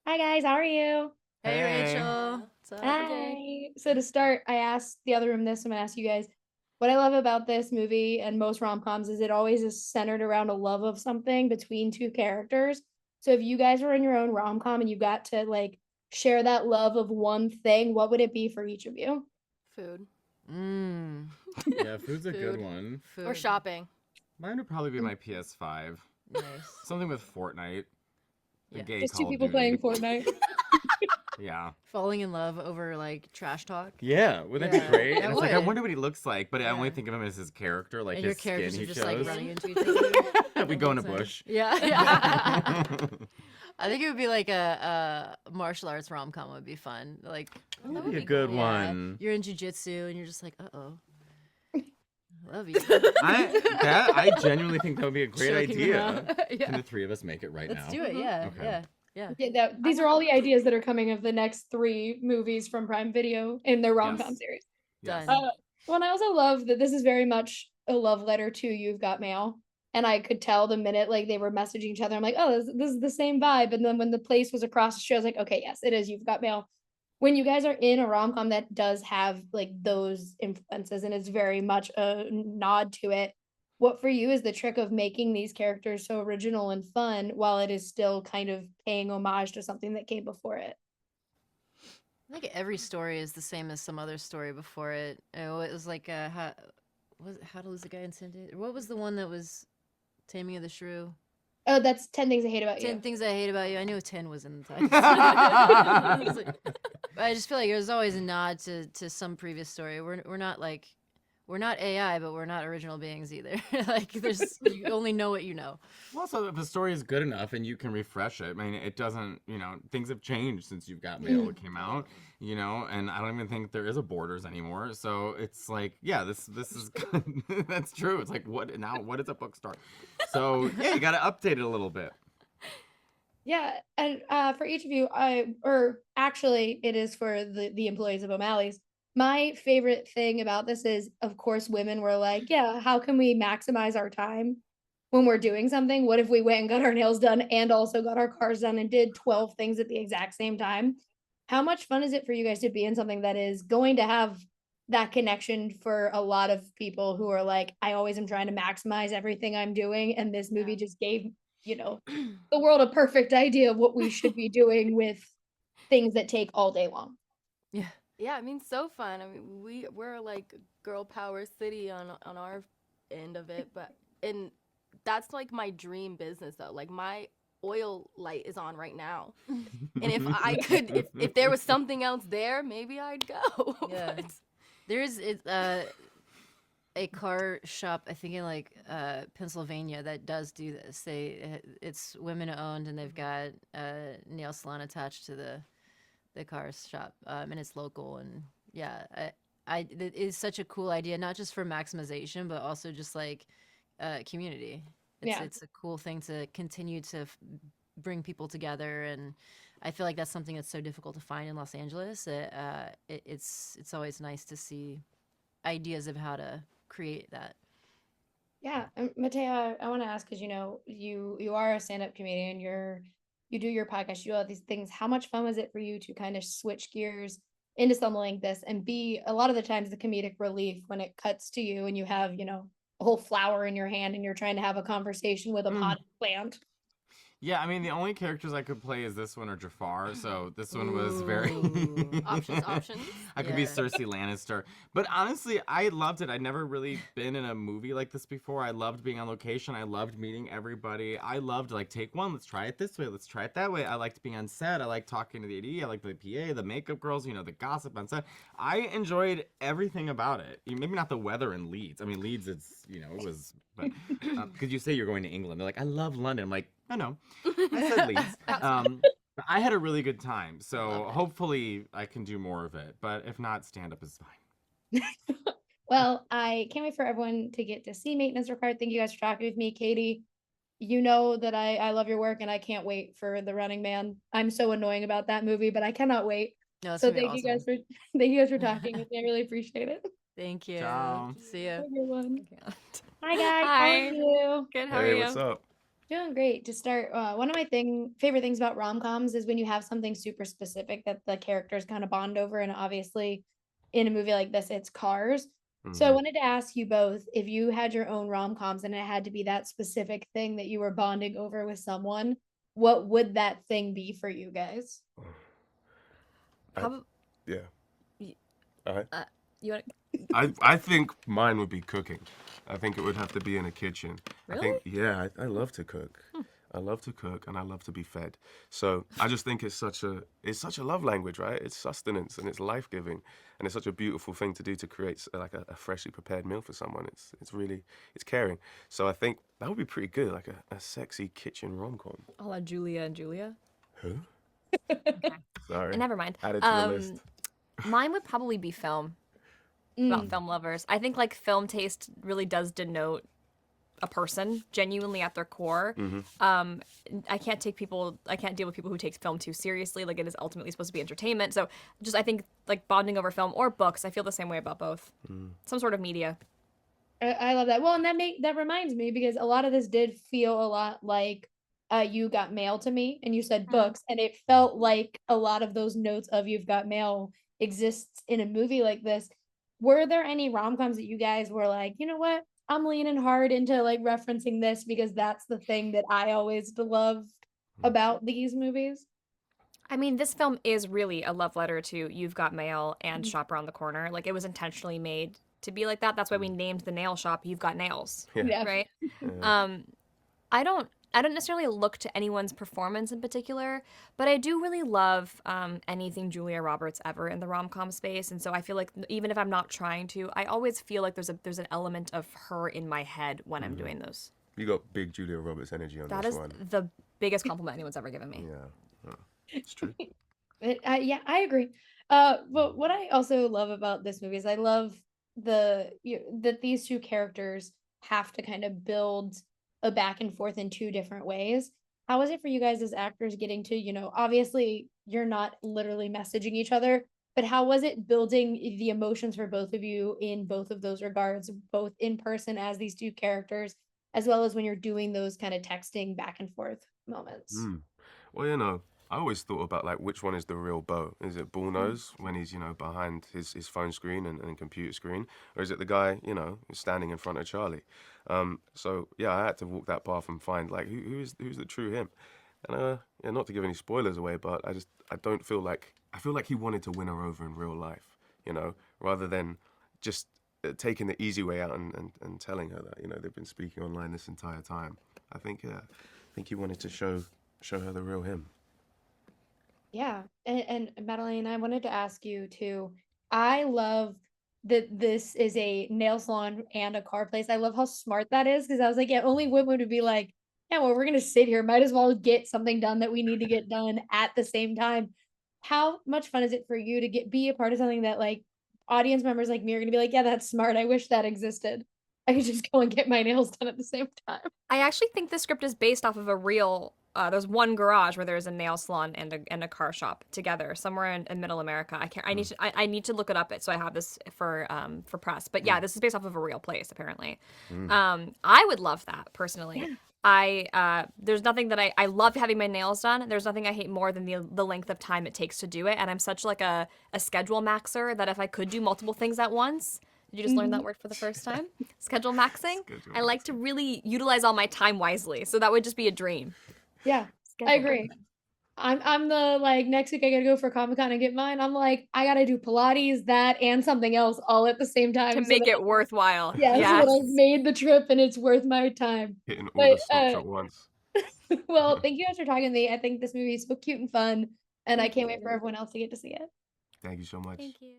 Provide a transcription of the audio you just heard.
Hi guys, how are you? Hey, Hey. Rachel. What's up? Hi. So to start, I asked the other room this. I'm gonna ask you guys what I love about this movie and most rom-coms is it always is centered around a love of something between two characters. So if you guys were in your own rom-com and you got to like share that love of one thing, what would it be for each of you? Food. Mmm. Yeah, food's a good Food. one. Or shopping. Mine would probably be my PS5. Nice. Something with Fortnite. A Yeah. gay Just two Call of people Duty. playing Fortnite. Yeah. Falling in love over like trash talk. Yeah, wouldn't that Yeah, be great? that And it's like, I would. wonder what he looks like, but I only Yeah. think of him as his character, like And your his skin characters he are just shows. like running into each other. We go in a All the time. bush. Yeah. Yeah. I think it would be like a martial arts rom com would be fun. Like That'd would be a be good cool. yeah, one. you're in jujitsu and you're just like, uh-oh. I love you. I genuinely think that would be a great Choking him idea. out. Can Yeah. the three of us make it right Let's now? do it. Yeah. Okay. Yeah. Yeah. Yeah, these are all the ideas that are coming of the next three movies from Prime Video in their rom-com Yes. series. Yes. Done. Well, and I also love that this is very much a love letter to You've Got Mail. And I could tell the minute like they were messaging each other, I'm like, oh, this is the same vibe. And then when the place was across the street, I was like, okay, yes, it is You've Got Mail. When you guys are in a rom-com that does have like those influences and it's very much a nod to it, what for you is the trick of making these characters so original and fun while it is still kind of paying homage to something that came before it? I think every story is the same as some other story before it. It was like how to Lose a Guy in 10 Days. What was the one that was Taming of the Shrew? Oh, that's 10 Things I Hate About 10 You. Things I Hate About You. I knew 10 was in the title. I was like- but I just feel like there's always a nod to some previous story. We're not like we're not AI, but we're not original beings either. Like there's you only know what you know. Well, also, if a story is good enough and you can refresh it, I mean, it doesn't, things have changed since You've Got Mail it came out, and I don't even think there is a Borders anymore. So it's like, yeah, this is good. That's true. It's like, what is a bookstore? So yeah, you got to update it a little bit. Yeah, and for each of you, actually, it is for the employees of O'Malley's. My favorite thing about this is, of course, women were like, yeah, how can we maximize our time when we're doing something? What if we went and got our nails done and also got our cars done and did 12 things at the exact same time? How much fun is it for you guys to be in something that is going to have that connection for a lot of people who are like, I always am trying to maximize everything I'm doing, and this movie just gave, the world a perfect idea of what we should be doing with things that take all day long. Yeah. Yeah, I mean, so fun. I mean, we're like girl power city on our end of it, and that's like my dream business though. Like my oil light is on right now, and if I could, if there was something else there, maybe I'd go. Yeah. But There is a car shop I think in like Pennsylvania that does do this. It's women owned and they've got a nail salon attached to the car shop, and it's local. And yeah, it is such a cool idea, not just for maximization, but also just like community. Yeah. It's a cool thing to continue to bring people together, and I feel like that's something that's so difficult to find in Los Angeles. It's always nice to see ideas of how to create that. Yeah, Matteo, I want to ask because you are a stand-up comedian. You do your podcast, you do all these things. How much fun was it for you to kind of switch gears into something like this and be a lot of the times the comedic relief when it cuts to you and you have a whole flower in your hand and you're trying to have a conversation with a potted plant? Yeah, I mean, the only characters I could play is this one or Jafar, so this one was very... Ooh. options. I could be Yeah. Cersei Lannister. But honestly, I loved it. I'd never really been in a movie like this before. I loved being on location. I loved meeting everybody. I loved, like, take one, let's try it this way, let's try it that way. I liked being on set. I liked talking to the AD. I liked the PA, the makeup girls, the gossip on set. I enjoyed everything about it. Maybe not the weather in Leeds. I mean, Leeds, it was... But because you say you're going to England. They're like, I love London. I'm like, I know. I said Leeds. But I had a really good time. So Love it. hopefully I can do more of it. But if not, stand up is fine. Well, I can't wait for everyone to get to see Maintenance Required. Thank you guys for talking with me. Katie, you know that I love your work and I can't wait for The Running Man. I'm so annoying about that movie, but I cannot wait. No, it's So gonna be thank you guys awesome. for thank you guys for talking with me. I really appreciate it. Thank you. Ciao. See ya. Have a good one. Okay. Hi guys, how are Hi. you? Good. How are Hey, you? what's up? Doing great. To start, one of my favorite things about rom-coms is when you have something super specific that the characters kind of bond over, and obviously, in a movie like this, it's cars. So I Hmm. wanted to ask you both if you had your own rom-coms and it had to be that specific thing that you were bonding over with someone, what would that thing be for you guys? I, Probably. yeah. All right. You want? I think mine would be cooking. I think it would have to be in a kitchen. I Really? think, yeah, I love to cook. I love to cook and I love to be fed. So I just think it's such a love language, right? It's sustenance and it's life giving, and it's such a beautiful thing to do to create like a freshly prepared meal for someone. It's caring. So I think that would be pretty good, like a sexy kitchen rom com. A la Julia and Julia. Who? Okay. Sorry. Never mind. Add it to the list. Mine would probably be film. About film lovers. I think like film taste really does denote a person genuinely at their core. I can't deal with people who take film too seriously. Like it is ultimately supposed to be entertainment. So just I think like bonding over film or books, I feel the same way about both. Some sort of media. I love that. Well, and that reminds me because a lot of this did feel a lot like You Got Mail to me, and you said books, and it felt like a lot of those notes of You've Got Mail exists in a movie like this. Were there any rom-coms that you guys were like, you know what? I'm leaning hard into like referencing this because that's the thing that I always loved about these movies. I mean, this film is really a love letter to You've Got Mail and Mhm. Shop Around the Corner. Like it was intentionally made to be like that. That's why we named the nail shop You've Got Nails, Yeah. Yeah. right? Yeah. I don't necessarily look to anyone's performance in particular, but I do really love anything Julia Roberts ever in the rom com space, and so I feel like even if I'm not trying to, I always feel like there's an element of her in my head when I'm doing those. You got big Julia Roberts energy on That this is one. the biggest compliment anyone's ever given me. Yeah. It's true. Yeah, I agree. But what I also love about this movie is I love that these two characters have to kind of build a back and forth in two different ways. How is it for you guys as actors getting to, obviously you're not literally messaging each other, but how was it building the emotions for both of you in both of those regards, both in person as these two characters, as well as when you're doing those kind of texting back and forth moments? Mm. Well, I always thought about like which one is the real Bo. Is it Bullnose when he's, behind his phone screen and computer screen? Or is it the guy, who's standing in front of Charlie? So yeah, I had to walk that path and find like who's the true him. And yeah, not to give any spoilers away, but I don't feel like I feel like he wanted to win her over in real life, rather than just taking the easy way out and telling her that, they've been speaking online this entire time. I think he wanted to show her the real him. Yeah. And Madelaine, I wanted to ask you too. I love that this is a nail salon and a car place. I love how smart that is because I was like, yeah, only women would be like, yeah, well, we're gonna sit here. Might as well get something done that we need to get done at the same time. How much fun is it for you to be a part of something that like audience members like me are gonna be like, yeah, that's smart. I wish that existed. I could just go and get my nails done at the same time. I actually think this script is based off of a real. There's one garage where there's a nail salon and a car shop together somewhere in Middle America. I can't. I need to look it up. So I have this for press. But yeah, this is based off of a real place apparently. I would love that personally. There's nothing that I love having my nails done. There's nothing I hate more than the length of time it takes to do it. And I'm such like a schedule maxer that if I could do multiple things at once. Did you just learn that word for the first time? Schedule maxing? I like to really utilize all my time wisely. So that would just be a dream. Yeah, I agree. I'm the like next week I gotta go for Comic-Con and get mine. I'm like, I gotta do Pilates, that, and something else all at the same time. To so make that it worthwhile. Yeah, so Yes. that I've made the trip and it's worth my time. Hitting all But the stops at once. well, thank you guys for talking to me. I think this movie is so cute and fun, and I can't wait for everyone else to get to see it. Thank you so much. Thank you.